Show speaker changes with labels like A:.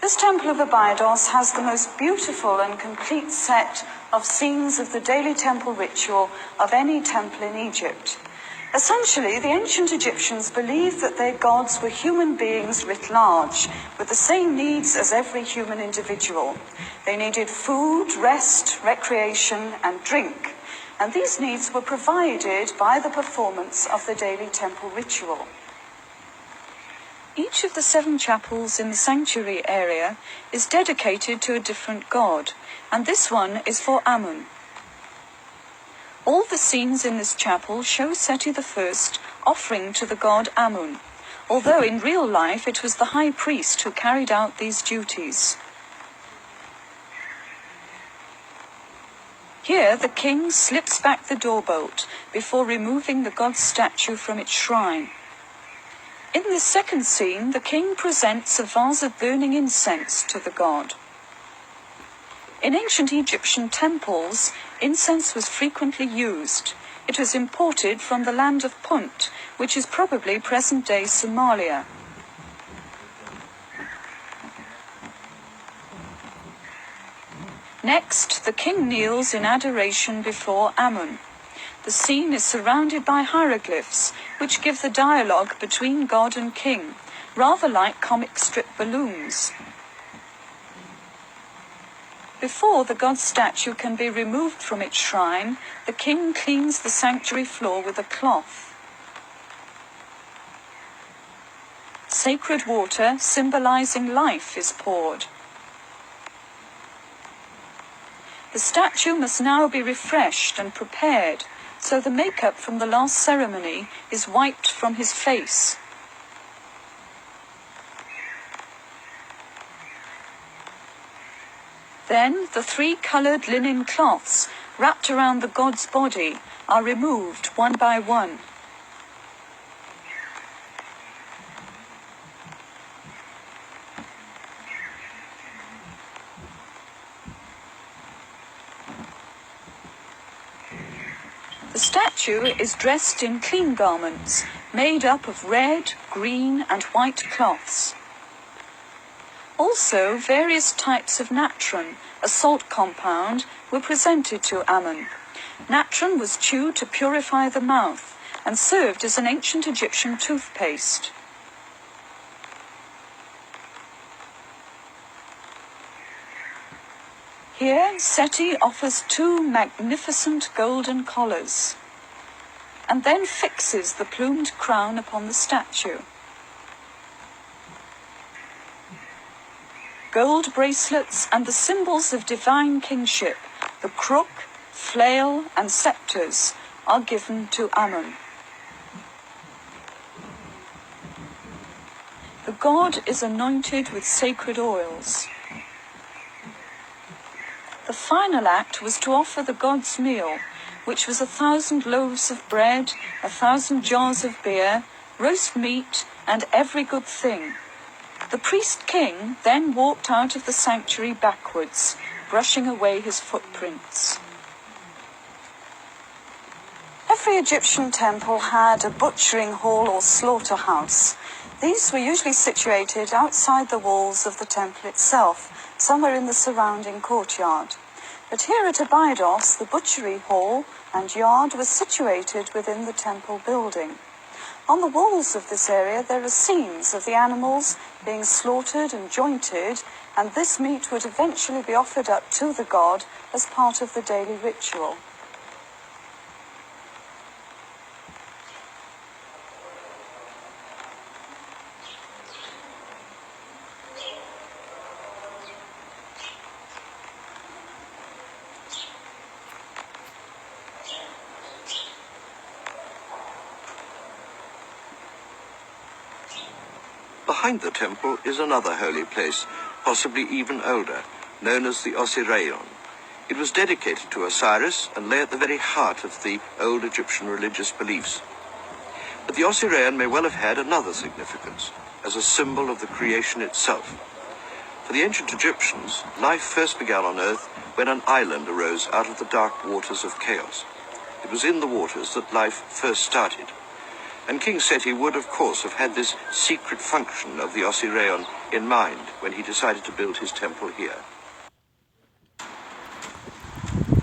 A: This temple of Abydos has the most beautiful and complete set of scenes of the daily temple ritual of any temple in Egypt. Essentially, the ancient Egyptians believed that their gods were human beings writ large, with the same needs as every human individual. They needed food, rest, recreation, and drink, and these needs were provided by the performance of the daily temple ritual. Each of the 7 chapels in the sanctuary area is dedicated to a different god, and this one is for Amun. All the scenes in this chapel show Seti I offering to the god Amun, although in real life it was the high priest who carried out these duties. Here the king slips back the doorbolt before removing the god's statue from its shrine. In this second scene, the king presents a vase of burning incense to the god. In ancient Egyptian temples, incense was frequently used. It was imported from the land of Punt, which is probably present-day Somalia. Next, the king kneels in adoration before Amun. The scene is surrounded by hieroglyphs, which give the dialogue between God and king, rather like comic strip balloons. Before the god's statue can be removed from its shrine, the king cleans the sanctuary floor with a cloth. Sacred water, symbolizing life, is poured. The statue must now be refreshed and prepared, so the makeup from the last ceremony is wiped from his face. Then the 3 colored linen cloths wrapped around the god's body are removed one by one. The statue is dressed in clean garments made up of red, green, and white cloths. Also, various types of natron, a salt compound, were presented to Amun. Natron was chewed to purify the mouth and served as an ancient Egyptian toothpaste. Here, Seti offers 2 magnificent golden collars, and then fixes the plumed crown upon the statue. Gold bracelets and the symbols of divine kingship, the crook, flail, and scepters, are given to Amun. The god is anointed with sacred oils. The final act was to offer the god's meal, which was 1,000 loaves of bread, 1,000 jars of beer, roast meat, and every good thing. The priest-king then walked out of the sanctuary backwards, brushing away his footprints. Every Egyptian temple had a butchering hall or slaughterhouse. These were usually situated outside the walls of the temple itself, somewhere in the surrounding courtyard. But here at Abydos, the butchery hall and yard was situated within the temple building. On the walls of this area there are scenes of the animals being slaughtered and jointed, and this meat would eventually be offered up to the god as part of the daily ritual.
B: Behind the temple is another holy place, possibly even older, known as the Osirion. It was dedicated to Osiris and lay at the very heart of the old Egyptian religious beliefs. But the Osirion may well have had another significance, as a symbol of the creation itself. For the ancient Egyptians, life first began on earth when an island arose out of the dark waters of chaos. It was in the waters that life first started. And King Seti would, of course, have had this secret function of the Osirion in mind when he decided to build his temple here.